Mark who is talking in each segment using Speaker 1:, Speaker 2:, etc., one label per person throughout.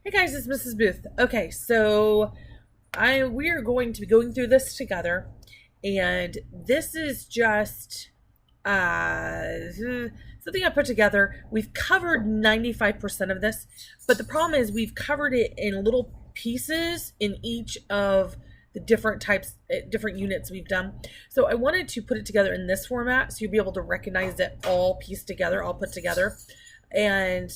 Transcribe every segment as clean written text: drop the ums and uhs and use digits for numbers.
Speaker 1: Hey guys, it's Mrs. Booth. Okay, so we are going to be going through this together, and this is just something I put together. We've covered 95% of this, but the problem is we've covered it in little pieces in each of the different types, different units we've done. So I wanted to put it together in this format so you'll be able to recognize it all pieced together, all put together. And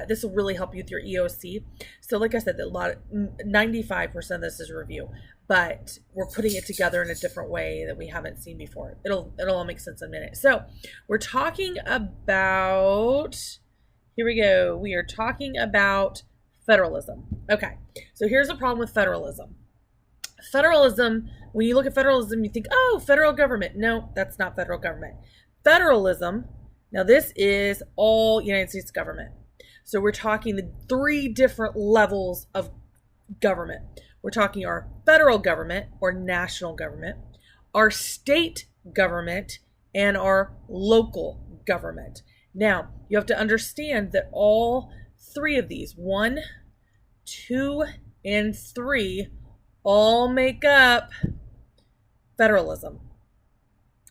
Speaker 1: this will really help you with your EOC. So like I said, 95% of this is review, but we're putting it together in a different way that we haven't seen before. It'll all make sense in a minute. So we're talking about, here we go. We are talking about federalism. Okay, so here's the problem with federalism. Federalism, when you look at federalism, you think, oh, federal government. No, that's not federal government. Federalism, now this is all United States government. So we're talking the three different levels of government. We're talking our federal government or national government, our state government, and our local government. Now, you have to understand that all three of these, 1, 2, and 3, all make up federalism.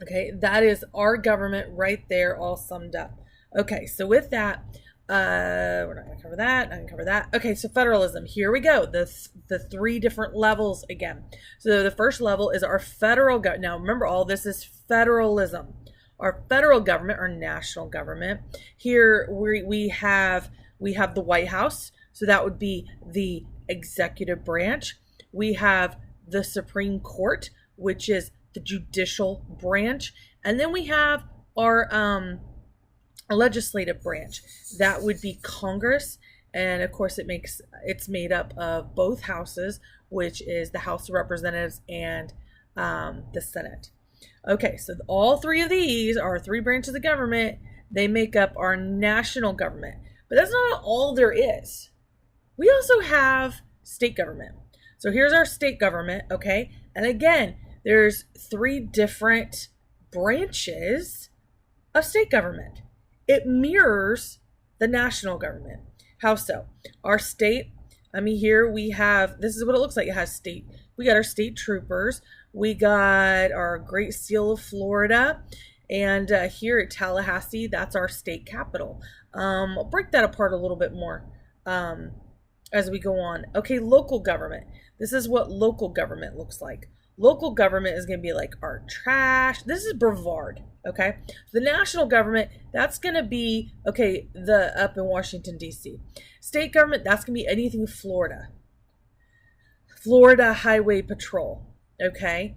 Speaker 1: Okay, that is our government right there, all summed up. Okay, so with that, we're not going to cover that. Not going to cover that. Okay, so federalism. Here we go. The three different levels again. So the first level is our federal government. Now remember, all this is federalism. Our federal government, our national government. Here we have the White House. So that would be the executive branch. We have the Supreme Court, which is the judicial branch, and then we have our legislative branch. That would be Congress, and of course it's made up of both houses, which is the House of Representatives and the Senate. Okay, so all three of these are three branches of government. They make up our national government, but that's not all there is. We also have state government. So here's our state government, okay, and again, there's three different branches of state government. It mirrors the national government. How so? Our state, here we have, this is what it looks like. It has state, we got our state troopers. We got our Great Seal of Florida. And here at Tallahassee, that's our state capital. I'll break that apart a little bit more as we go on. Okay, local government. This is what local government looks like. Local government is going to be like our trash. This is Brevard, okay? The national government, that's going to be, okay, the up in Washington, D.C. State government, that's going to be anything Florida. Florida Highway Patrol, okay?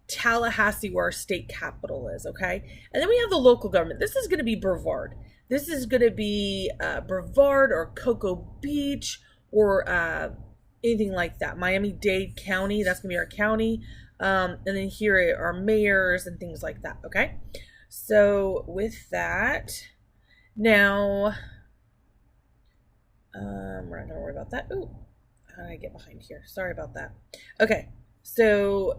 Speaker 1: Tallahassee, where our state capital is, okay? And then we have the local government. This is going to be Brevard. This is going to be Brevard or Cocoa Beach or anything like that. Miami-Dade County, that's gonna be our county. And then here are our mayors and things like that, okay? So with that, now, we're not gonna worry about that. Ooh, how did I get behind here? Sorry about that. Okay, so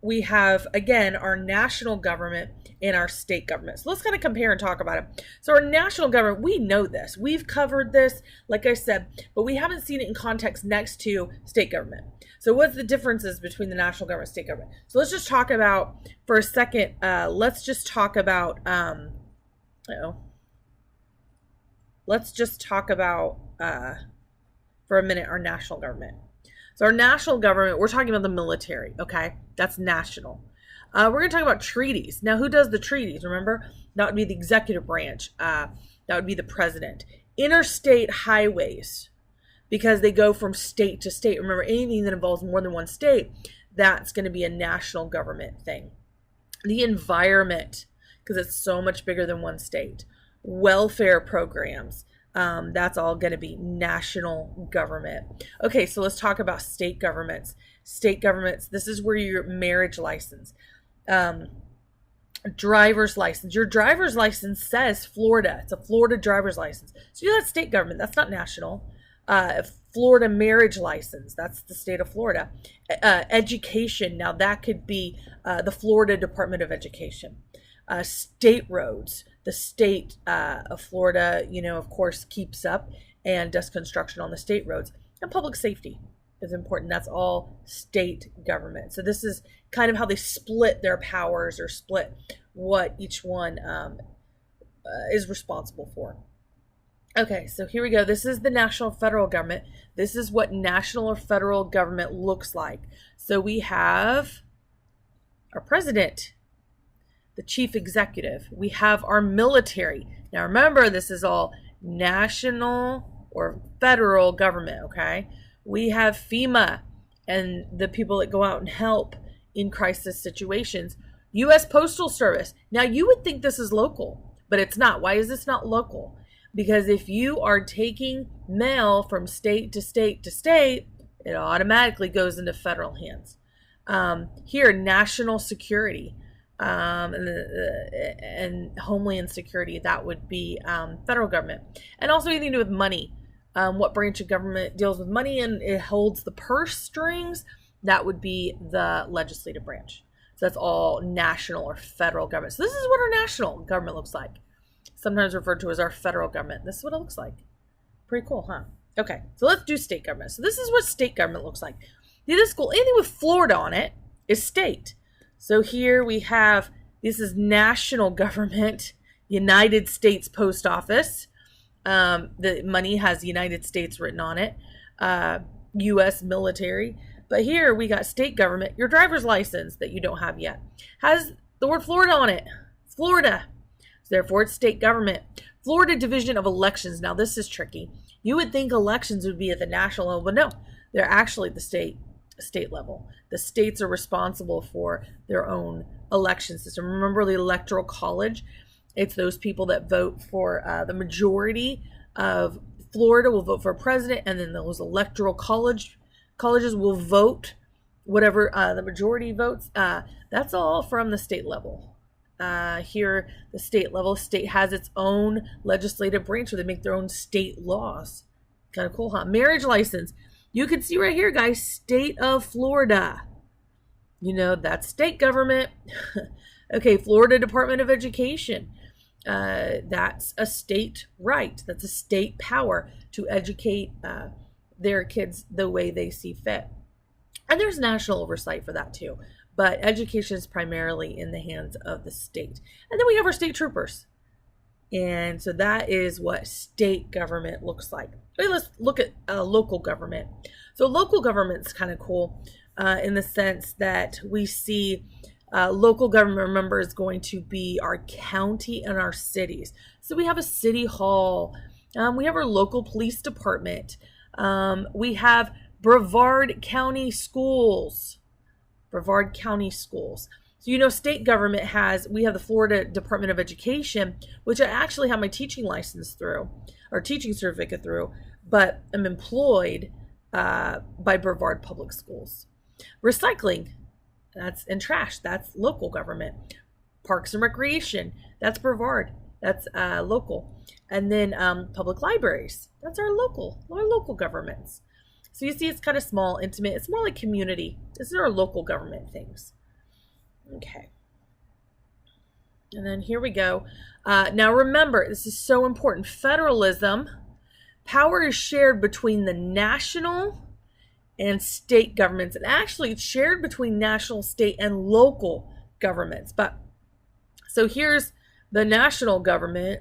Speaker 1: we have, again, our national government and our state government. So let's kind of compare and talk about it. So our national government, we know this. We've covered this, like I said, but we haven't seen it in context next to state government. So what's the differences between the national government and state government? So let's just talk about, for a second, let's just talk about, for a minute, our national government. So our national government, we're talking about the military, okay? That's national. We're going to talk about treaties. Now, who does the treaties? Remember, that would be the executive branch. That would be the president. Interstate highways, because they go from state to state. Remember, anything that involves more than one state, that's going to be a national government thing. The environment, because it's so much bigger than one state. Welfare programs. That's all going to be national government. Okay, so let's talk about state governments. State governments, this is where your marriage license, driver's license. Your driver's license says Florida. It's a Florida driver's license. So that's state government. That's not national. Florida marriage license. That's the state of Florida. Education. Now that could be the Florida Department of Education. State roads. The state of Florida, of course, keeps up and does construction on the state roads. And public safety is important. That's all state government. So this is kind of how they split their powers, or split what each one is responsible for. Okay, so here we go. This is the national federal government. This is what national or federal government looks like. So we have our president, the chief executive. We have our military. Now remember, this is all national or federal government, okay? We have FEMA and the people that go out and help in crisis situations. U.S. Postal Service. Now you would think this is local, but it's not. Why is this not local? Because if you are taking mail from state to state to state, it automatically goes into federal hands. Here, national security and homeland security, that would be federal government. And also anything to do with money. What branch of government deals with money and it holds the purse strings, that would be the legislative branch. So that's all national or federal government. So this is what our national government looks like. Sometimes referred to as our federal government. This is what it looks like. Pretty cool, huh? Okay, so let's do state government. So this is what state government looks like. This is cool. Anything with Florida on it is state. So here we have, this is national government, United States Post Office. The money has United States written on it. U.S. military. But here we got state government. Your driver's license that you don't have yet has the word Florida on it. Florida. Therefore, it's state government. Florida Division of Elections. Now, this is tricky. You would think elections would be at the national level, but no, they're actually at the state level. The states are responsible for their own election system. Remember the Electoral College? It's those people that vote for the majority of Florida will vote for a president, and then those electoral colleges will vote whatever the majority votes. That's all from the state level. Here, the state level, state has its own legislative branch where they make their own state laws. Kind of cool, huh? Marriage license. You can see right here, guys, state of Florida. You know, that's state government. Okay, Florida Department of Education. That's a state right. That's a state power to educate their kids the way they see fit. And there's national oversight for that too. But education is primarily in the hands of the state. And then we have our state troopers. And so that is what state government looks like. Okay, let's look at local government. So local government is kind of cool in the sense that we see local government, remember, is going to be our county and our cities. So we have a city hall. We have our local police department. We have Brevard County Schools. Brevard County Schools. So, you know, state government we have the Florida Department of Education, which I actually have my teaching license through, or teaching certificate through, but I'm employed by Brevard Public Schools. Recycling, and trash, that's local government. Parks and Recreation, that's Brevard, that's local. And then public libraries, that's our local governments. So you see, it's kind of small, intimate. It's more like community. This is our local government things. Okay. And then here we go. Now remember, this is so important. Federalism, power is shared between the national and state governments. And actually, it's shared between national, state, and local governments. But so here's the national government,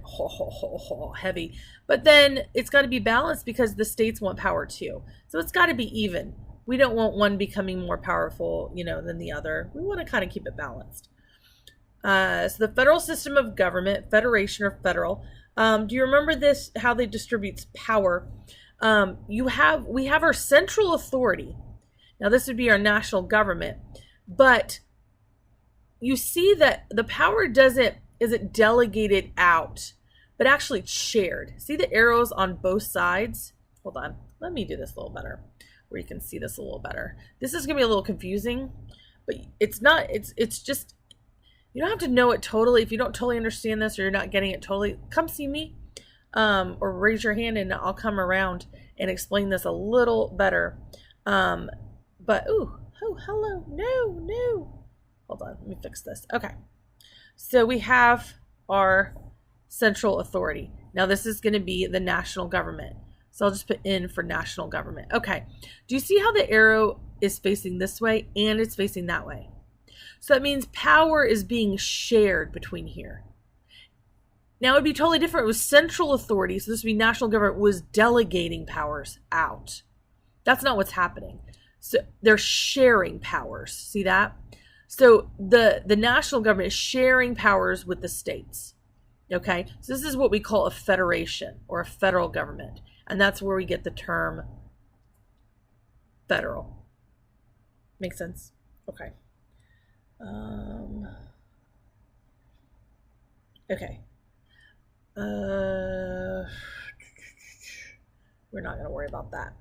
Speaker 1: heavy. But then it's got to be balanced because the states want power too. So it's got to be even. We don't want one becoming more powerful, than the other. We want to kind of keep it balanced. So the federal system of government, federation or federal. Do you remember this? How they distribute power? We have our central authority. Now this would be our national government, but you see that the power isn't delegated out, but actually shared. See the arrows on both sides? Hold on, let me do this a little better, where you can see this a little better. This is gonna be a little confusing, but it's not. It's just, you don't have to know it totally. If you don't totally understand this or you're not getting it totally, come see me, or raise your hand and I'll come around and explain this a little better. But hello, no. Hold on, let me fix this. Okay. So we have our central authority. Now this is going to be the national government. So I'll just put N for national government. Okay. Do you see how the arrow is facing this way and it's facing that way? So that means power is being shared between here. Now, it would be totally different. It was central authority, so this would be national government was delegating powers out. That's not what's happening. So they're sharing powers. See that? So the national government is sharing powers with the states. Okay? So this is what we call a federation or a federal government. And that's where we get the term federal. Make sense? Okay. Okay. We're not going to worry about that.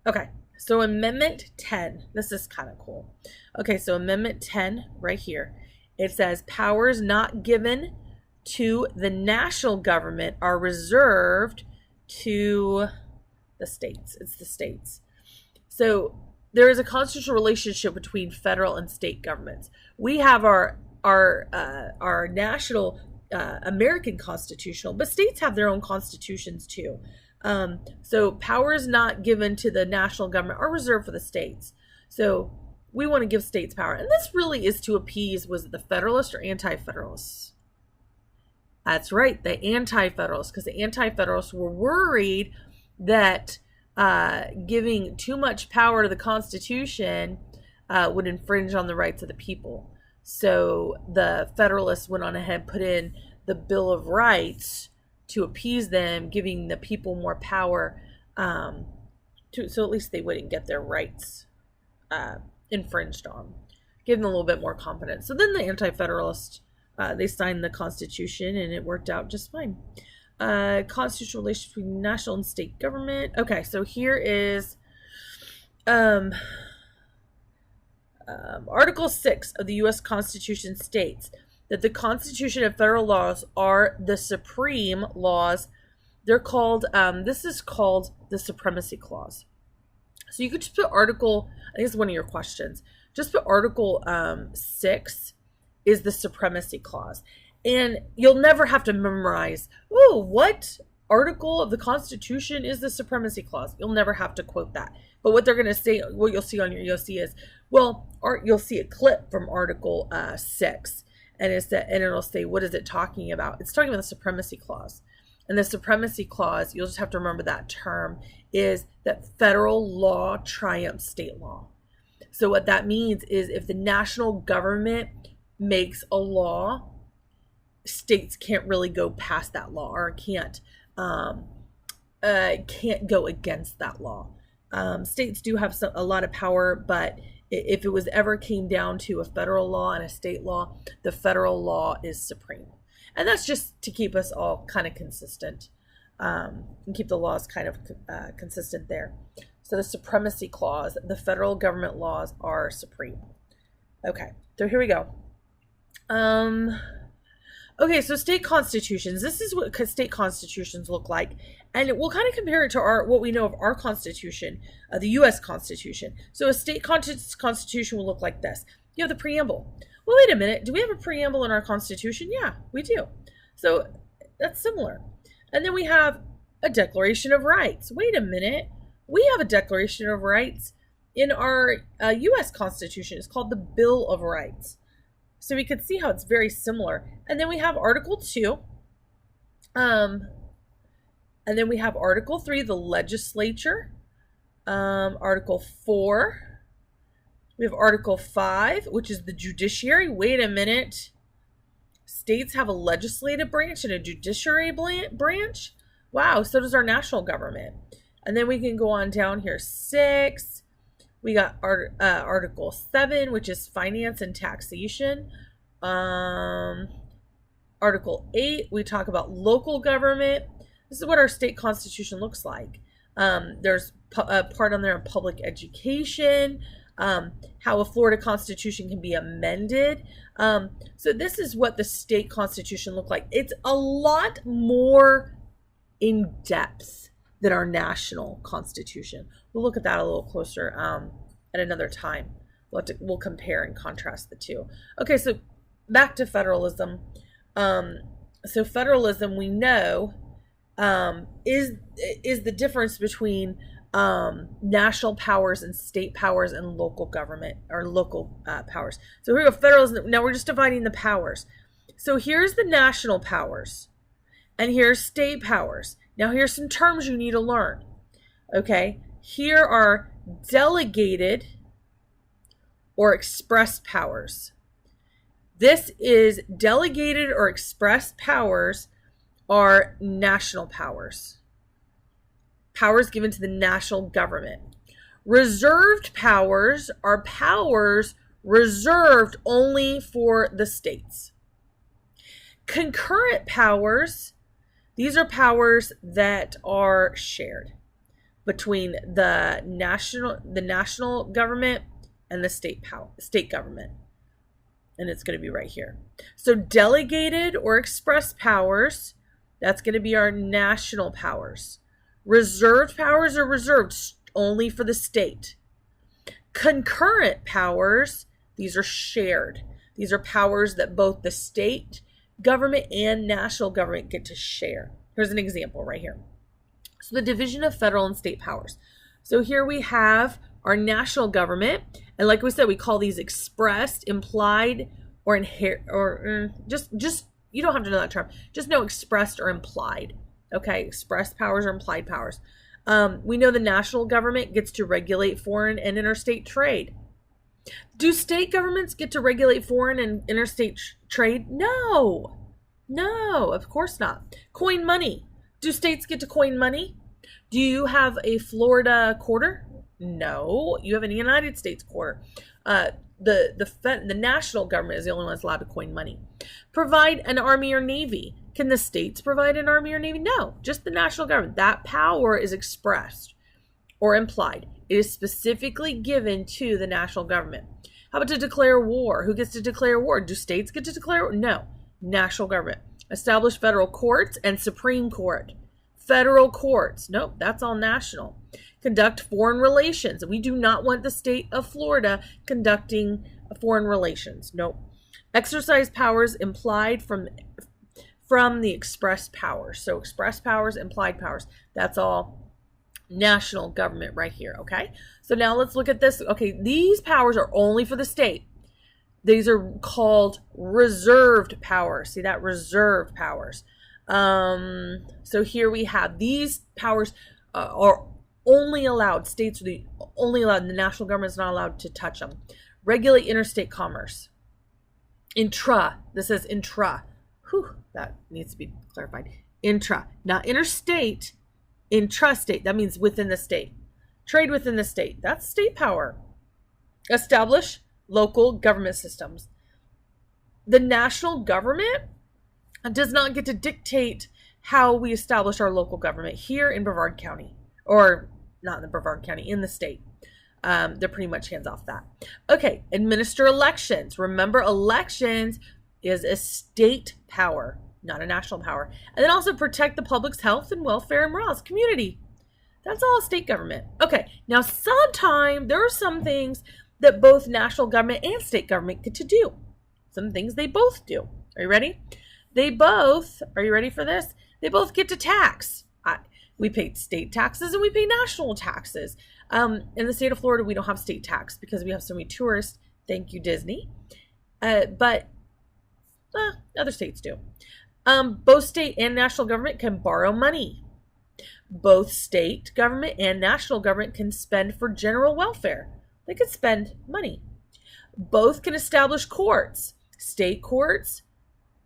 Speaker 1: Okay, so Amendment 10. This is kind of cool. Okay, so Amendment 10 right here. It says powers not given to the national government are reserved to the states. It's the states. So there is a constitutional relationship between federal and state governments. We have our national American constitutional, but states have their own constitutions too. So powers not given to the national government are reserved for the states. So we want to give states power. And this really is to appease, was it the Federalists or Anti-Federalists? That's right, the Anti-Federalists, because the Anti-Federalists were worried that giving too much power to the Constitution would infringe on the rights of the people. So the Federalists went on ahead and put in the Bill of Rights to appease them, giving the people more power, so at least they wouldn't get their rights infringed on, give them a little bit more confidence. So then the Anti-Federalists, they signed the Constitution, and it worked out just fine. Constitutional relations between national and state government. Okay, so here is Article 6 of the U.S. Constitution states that the Constitution and federal laws are the supreme laws. They're called, this is called the Supremacy Clause. So you could just put Article, I think it's one of your questions, just put Article 6 is the Supremacy Clause. And you'll never have to memorize, oh, what article of the Constitution is the Supremacy Clause? You'll never have to quote that. But what they're going to say, what you'll see on your EOC is, well, you'll see a clip from Article 6. And it'll say, what is it talking about? It's talking about the Supremacy Clause. And the Supremacy Clause, you'll just have to remember that term, is that federal law trumps state law. So what that means is if the national government makes a law, states can't really go past that law or can't go against that law. States do have a lot of power, but if it was ever came down to a federal law and a state law, the federal law is supreme. And that's just to keep us all kind of consistent and keep the laws kind of consistent there. So the Supremacy Clause, the federal government laws are supreme. Okay, so here we go. Okay, so state constitutions. This is what state constitutions look like. And we'll kind of compare it to what we know of our Constitution, the U.S. Constitution. So a state constitution will look like this. You have the preamble. Well, wait a minute. Do we have a preamble in our Constitution? Yeah, we do. So that's similar. And then we have a Declaration of Rights. Wait a minute. We have a Declaration of Rights in our U.S. Constitution. It's called the Bill of Rights. So we could see how it's very similar. And then we have Article 2. And then we have Article 3, the legislature. Article 4. We have Article 5, which is the judiciary. Wait a minute. States have a legislative branch and a judiciary branch? Wow, so does our national government. And then we can go on down here. 6. We got Article 7, which is finance and taxation. Article 8, we talk about local government. This is what our state constitution looks like. There's a part on there on public education, how a Florida constitution can be amended. So this is what the state constitution looked like. It's a lot more in depth than our national constitution. We'll look at that a little closer at another time. We'll compare and contrast the two. Okay, so back to federalism. So federalism, we know is the difference between national powers and state powers and local government or local powers. So here we go, federalism. Now we're just dividing the powers. So here's the national powers, and here's state powers. Now here's some terms you need to learn. Okay, here are delegated or expressed powers. This is delegated or expressed powers are national powers. Powers given to the national government. Reserved powers are powers reserved only for the states. Concurrent powers, these are powers that are shared between the national government and the state government. And it's going to be right here. So delegated or express powers, that's going to be our national powers. Reserved powers are reserved only for the state. Concurrent powers, these are shared. These are powers that both the state government and national government get to share. Here's an example right here. So the division of federal and state powers. So here we have our national government, and like we said, we call these expressed, implied, or inherent, or just you don't have to know that term. Just know expressed or implied. Okay, expressed powers or implied powers. We know the national government gets to regulate foreign and interstate trade. Do state governments get to regulate foreign and interstate trade? No, of course not. Coin money. Do states get to coin money? Do you have a Florida quarter? No, you have a United States quarter. The national government is the only one that's allowed to coin money. Provide an army or navy. Can the states provide an army or navy? No, just the national government. That power is expressed or implied. It is specifically given to the national government. How about to declare war? Who gets to declare war? Do states get to declare war? No, national government. Establish federal courts and Supreme Court. Federal courts. Nope, that's all national. Conduct foreign relations. We do not want the state of Florida conducting foreign relations. Nope. Exercise powers implied from the expressed powers. So expressed powers, implied powers. That's all national government right here, okay? So now let's look at this. Okay, these powers are only for the state. These are called reserved powers. See that? Reserved powers. So here we have these powers are only allowed, states are the only allowed, the national government is not allowed to touch them. Regulate interstate commerce. This says intra. Whew, that needs to be clarified. Intra, not interstate, intrastate. That means within the state. Trade within the state. That's state power. Establish local government systems. The national government does not get to dictate how we establish our local government here in Brevard County, or not in the Brevard County, in the state. They're pretty much hands off that. Okay, administer elections. Remember, elections is a state power, not a national power. And then also protect the public's health and welfare and morale, community. That's all state government. Okay, now sometimes there are some things that both national government and state government get to do. Some things they both do. Are you ready? Are you ready for this? They both get to tax. We pay state taxes and we pay national taxes. In the state of Florida, we don't have state tax because we have so many tourists. Thank you, Disney. But other states do. Both state and national government can borrow money. Both state government and national government can spend for general welfare. They could spend money. Both can establish courts, state courts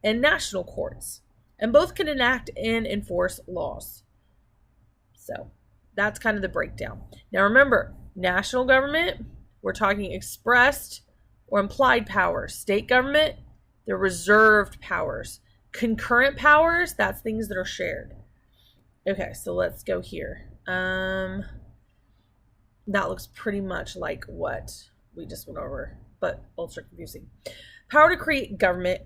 Speaker 1: and national courts. And both can enact and enforce laws. So that's kind of the breakdown. Now remember, national government, we're talking expressed or implied powers. State government, they're reserved powers. Concurrent powers, that's things that are shared. Okay, so let's go here. That looks pretty much like what we just went over, but ultra confusing. Power to create government.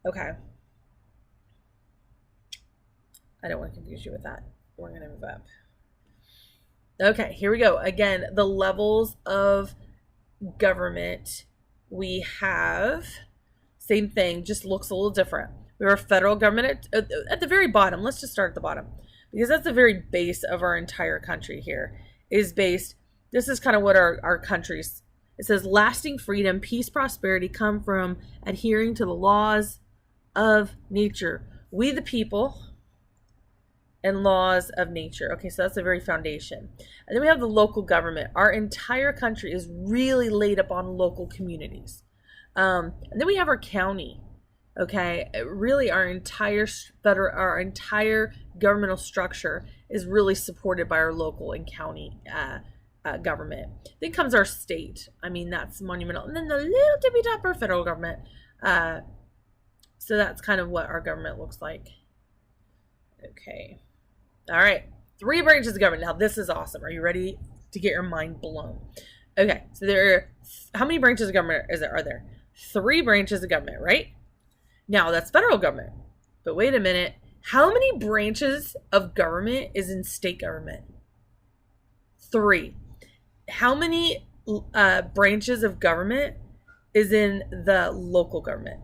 Speaker 1: Okay. I don't want to confuse you with that. We're going to move up. Okay, here we go. Again, the levels of government we have. Same thing, just looks a little different. We have our federal government at the very bottom. Let's just start at the bottom because that's the very base of our entire country here is based. This is kind of what our country's, it says lasting freedom, peace, prosperity come from adhering to the laws of nature. We the people and laws of nature. Okay, so that's the very foundation. And then we have the local government. Our entire country is really laid upon local communities. And then we have our county. Okay, really our entire governmental structure is really supported by our local and county government. Then comes our state. I mean, that's monumental. And then the little tippy top, our federal government. So that's kind of what our government looks like. Okay. All right. 3 branches of government. Now, this is awesome. Are you ready to get your mind blown? Okay. So how many branches of government are there? 3 branches of government, right? Now, that's federal government. But wait a minute. How many branches of government is in state government? 3. How many branches of government is in the local government?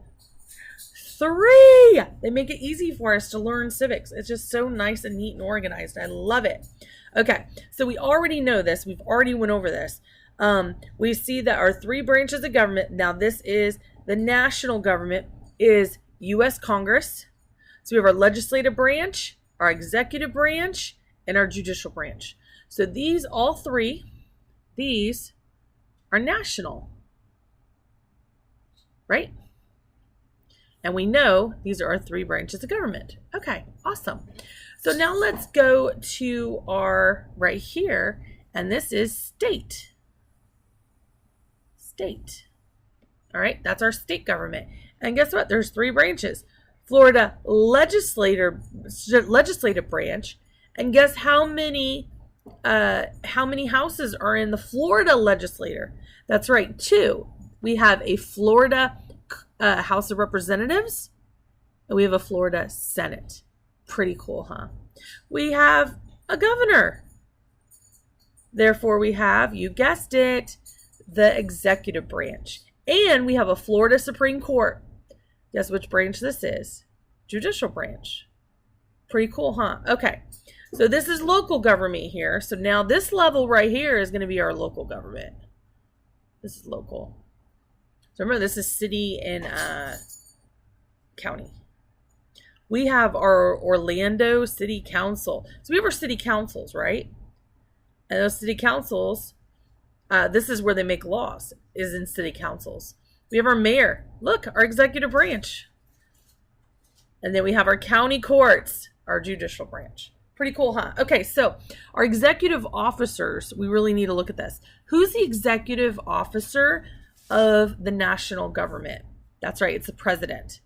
Speaker 1: 3. They make it easy for us to learn civics. It's just so nice and neat and organized. I love it. Okay, so we already know this. We've already went over this. We see that our 3 branches of government, now this is the national government, is U.S. Congress. So we have our legislative branch, our executive branch, and our judicial branch. So these, all 3, these are national, right? And we know these are our 3 branches of government. Okay, awesome. So now let's go to our right here, and this is state. State. All right, that's our state government. And guess what? There's 3 branches. Florida legislative branch. And guess how many houses are in the Florida legislature? That's right, 2. We have a Florida House of Representatives, and we have a Florida Senate. Pretty cool, huh? We have a governor. Therefore, we have, you guessed it, the executive branch. And we have a Florida Supreme Court. Guess which branch this is? Judicial branch. Pretty cool, huh? Okay. So this is local government here. So now this level right here is going to be our local government. This is local. So remember, this is city and county. We have our Orlando City Council. So we have our city councils, right? And those city councils, this is where they make laws, is in city councils. We have our mayor. Look, our executive branch. And then we have our county courts, our judicial branch. Pretty cool, huh? Okay, so our executive officers, we really need to look at this. Who's the executive officer of the national government? That's right, it's the president.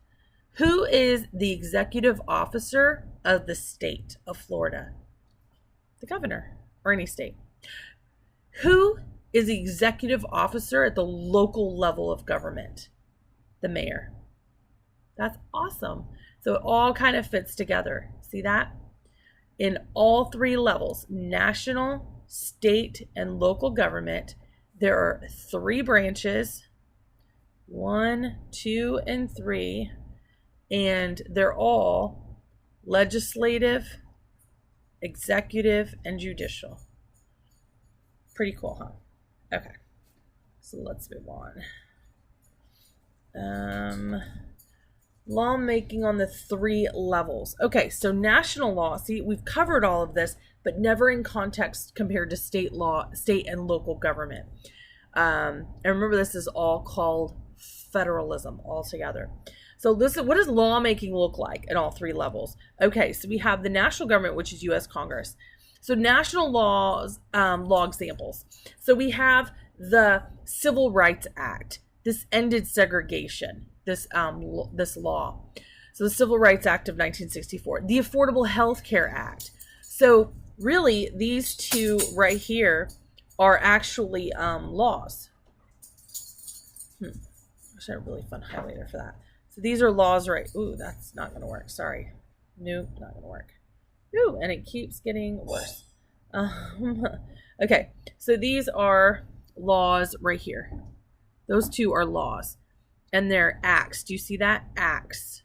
Speaker 1: Who is the executive officer of the state of Florida? The governor, or any state. Who is the executive officer at the local level of government? The mayor. That's awesome. So it all kind of fits together. See that? In all 3 levels, national, state, and local government, there are 3 branches, 1, 2, and 3, and they're all legislative, executive, and judicial. Pretty cool, huh? Okay, so let's move on. Lawmaking on the 3 levels. Okay, so national law. See, we've covered all of this, but never in context compared to state law, state and local government. And remember, this is all called federalism altogether. So what does lawmaking look like at all 3 levels? Okay, so we have the national government, which is U.S. Congress. So national laws, law examples. So we have the Civil Rights Act. This ended segregation. This law. So the Civil Rights Act of 1964, the Affordable Health Care Act. So really, these 2 right here are actually laws. I wish I had a really fun highlighter for that. So these are laws, right? Ooh, that's not going to work. Sorry. Nope, not going to work. Ooh, and it keeps getting worse. Okay, so these are laws right here. Those 2 are laws. And they're acts. Do you see that? Acts.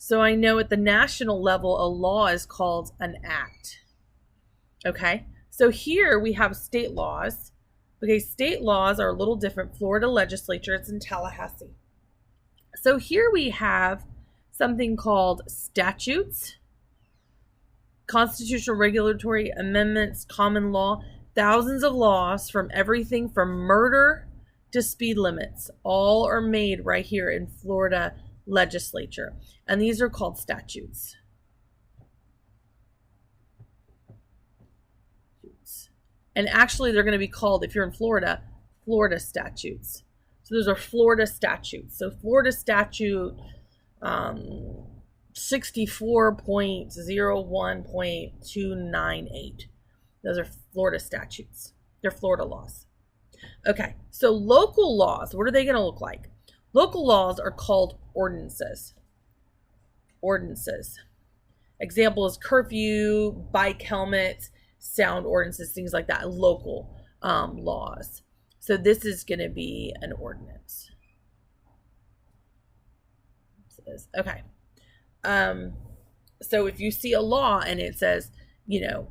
Speaker 1: So I know at the national level, a law is called an act. Okay, so here we have state laws. Okay, state laws are a little different. Florida legislature, it's in Tallahassee. So here we have something called statutes, constitutional regulatory amendments, common law, thousands of laws from everything from murder to speed limits. All are made right here in Florida legislature. And these are called statutes. And actually they're going to be called, if you're in Florida, Florida statutes. So those are Florida statutes. So Florida statute 64.01.298. Those are Florida statutes. They're Florida laws. Okay, so local laws, what are they going to look like? Local laws are called ordinances. Ordinances. Example is curfew, bike helmets, sound ordinances, things like that. Local laws. So this is going to be an ordinance. Okay. So if you see a law and it says, the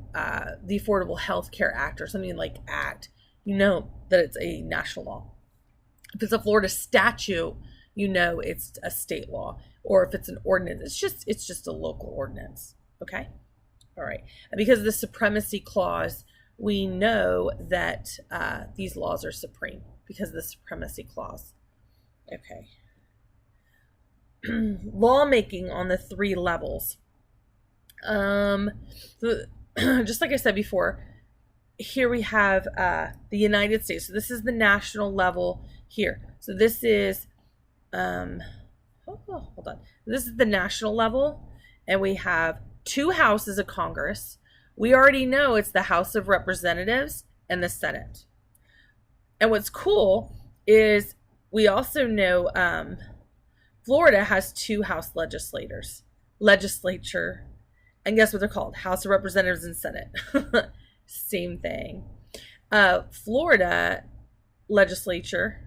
Speaker 1: Affordable Health Care Act or something like act, you know that it's a national law. If it's a Florida statute, you know it's a state law. Or if it's an ordinance, it's just a local ordinance. Okay? All right. And because of the supremacy clause, we know that these laws are supreme because of the supremacy clause. Okay. Lawmaking on the 3 levels. Just like I said before, here we have the United States. So this is the national level here. So this is, hold on. This is the national level, and we have 2 houses of Congress. We already know it's the House of Representatives and the Senate. And what's cool is we also know Florida has 2 House legislature, and guess what they're called? House of Representatives and Senate. Same thing. Florida legislature.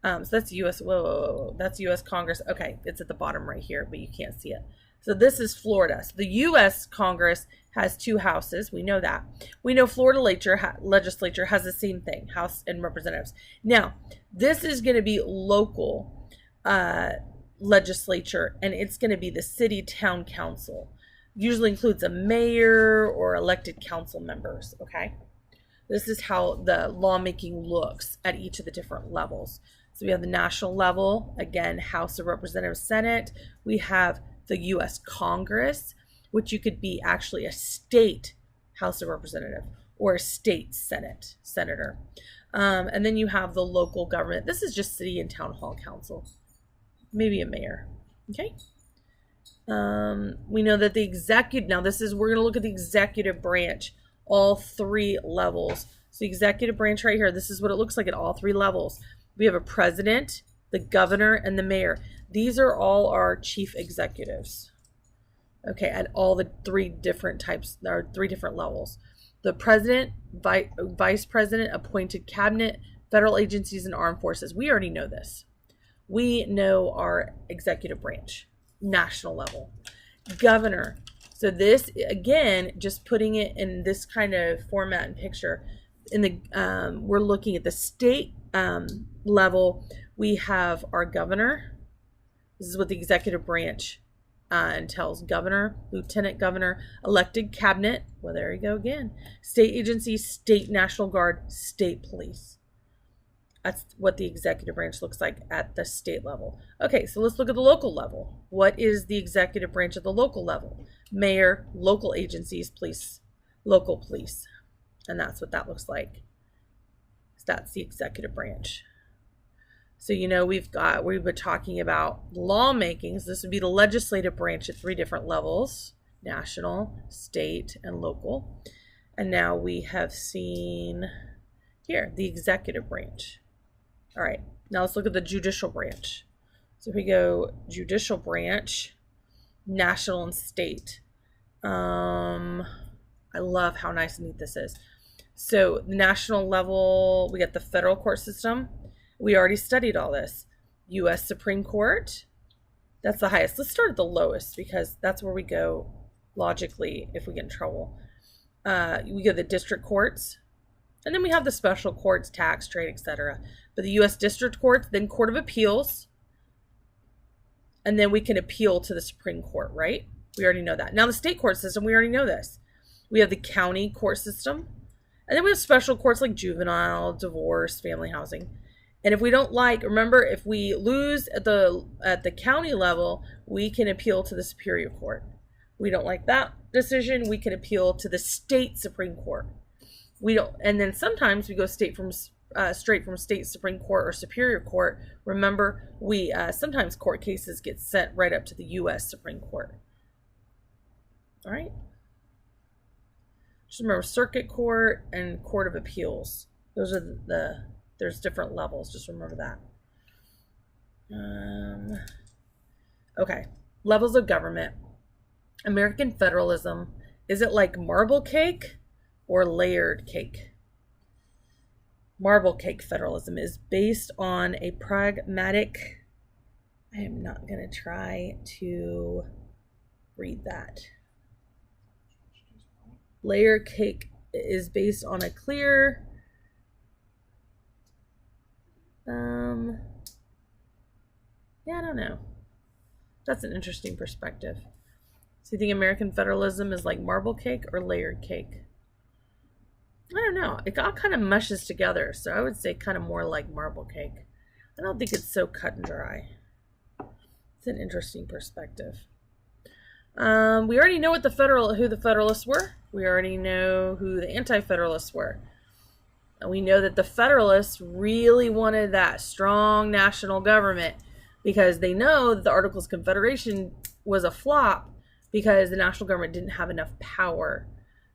Speaker 1: So that's U.S. Whoa. That's U.S. Congress. Okay, it's at the bottom right here, but you can't see it. So this is Florida. So the U.S. Congress has 2 houses. We know that. We know Florida legislature has the same thing, House and Representatives. Now, this is going to be local legislature, and it's going to be the city town council. Usually includes a mayor or elected council members, okay? This is how the lawmaking looks at each of the different levels. So we have the national level, again, House of Representatives, Senate. We have the U.S. Congress, which you could be actually a state House of Representative or a state senator. And then you have the local government. This is just city and town hall council, maybe a mayor, okay? We know that the executive, now we're going to look at the executive branch, all 3 levels. So the executive branch right here, this is what it looks like at all 3 levels. We have a president, the governor, and the mayor. These are all our chief executives. Okay, at all the 3 different types, there are 3 different levels. The president, vice president, appointed cabinet, federal agencies, and armed forces. We already know this. We know our executive branch. National level. Governor. So this, again, just putting it in this kind of format and picture, we're looking at the state level. We have our governor. This is what the executive branch entails. Governor, lieutenant governor, elected cabinet. Well, there you go again. State agencies, state National Guard, state police. That's what the executive branch looks like at the state level. Okay, so let's look at the local level. What is the executive branch at the local level? Mayor, local agencies, police, local police. And that's what that looks like. That's the executive branch. So, we've been talking about lawmaking. So this would be the legislative branch at 3 different levels: national, state, and local. And now we have seen here the executive branch. All right, now let's look at the judicial branch. So if we go judicial branch, national and state. I love how nice and neat this is. So the national level, we got the federal court system. We already studied all this. U.S. Supreme Court, That's the highest. Let's start at the lowest because that's where we go logically if we get in trouble. We go to the district courts, and then we have the special courts, tax, trade, etc. But the U.S. district courts, then Court of Appeals, and then we can appeal to the Supreme Court, right? We already know that. Now the state court system, we already know this. We have the county court system, and then we have special courts like juvenile, divorce, family housing. And if we don't like, remember, if we lose at the county level, we can appeal to the Superior Court. We don't like that decision, we can appeal to the state Supreme Court. We don't, and then sometimes we go straight from state Supreme Court or Superior Court. Remember, we sometimes court cases get sent right up to the U.S. Supreme Court. All right. Just remember, Circuit Court and Court of Appeals. Those are there's different levels. Just remember that. Okay. Levels of government. American federalism. Is it like marble cake or layered cake? Marble cake federalism is based on a pragmatic. I am not going to try to read that. Layer cake is based on a clear. Yeah, I don't know. That's an interesting perspective. So you think American federalism is like marble cake or layered cake? I don't know. It all kind of mushes together, so I would say kind of more like marble cake. I don't think it's so cut and dry. It's an interesting perspective. We already know who the Federalists were. We already know who the Anti-Federalists were. And we know that the Federalists really wanted that strong national government because they know that the Articles of Confederation was a flop because the national government didn't have enough power.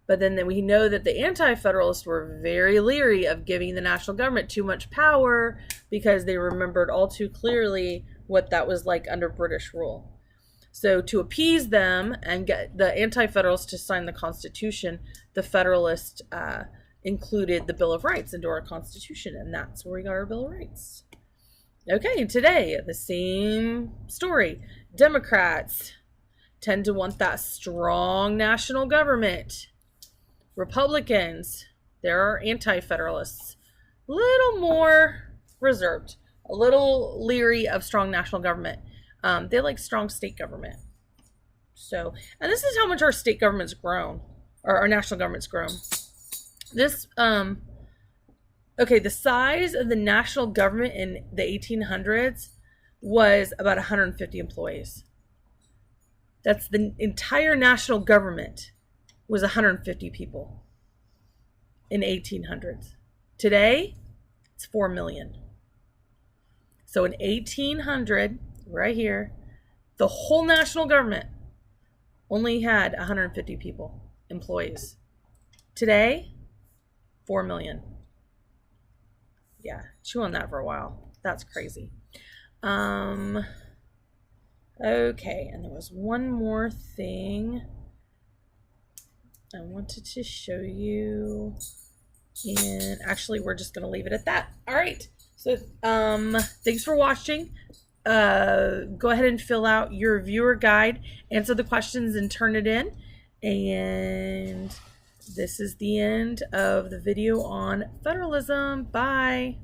Speaker 1: But then we know that the Anti-Federalists were very leery of giving the national government too much power because they remembered all too clearly what that was like under British rule. So to appease them and get the Anti-Federalists to sign the Constitution, the Federalists included the Bill of Rights into our Constitution, and that's where we got our Bill of Rights. Okay, today, the same story. Democrats tend to want that strong national government. Republicans, there are Anti-Federalists, a little more reserved, a little leery of strong national government. They like strong state government. So, and this is how much our state government's grown, or our national government's grown. This, okay, the size of the national government in the 1800s was about 150 employees. That's the entire national government was 150 people in 1800s. Today, it's 4 million. So in 1800, right here, the whole national government only had 150 people, employees. Today, 4 million. Yeah, chew on that for a while. That's crazy. Okay, and there was one more thing I wanted to show you. And actually, we're just going to leave it at that. All right. So, thanks for watching. Go ahead and fill out your viewer guide, answer the questions, and turn it in. And this is the end of the video on federalism. Bye.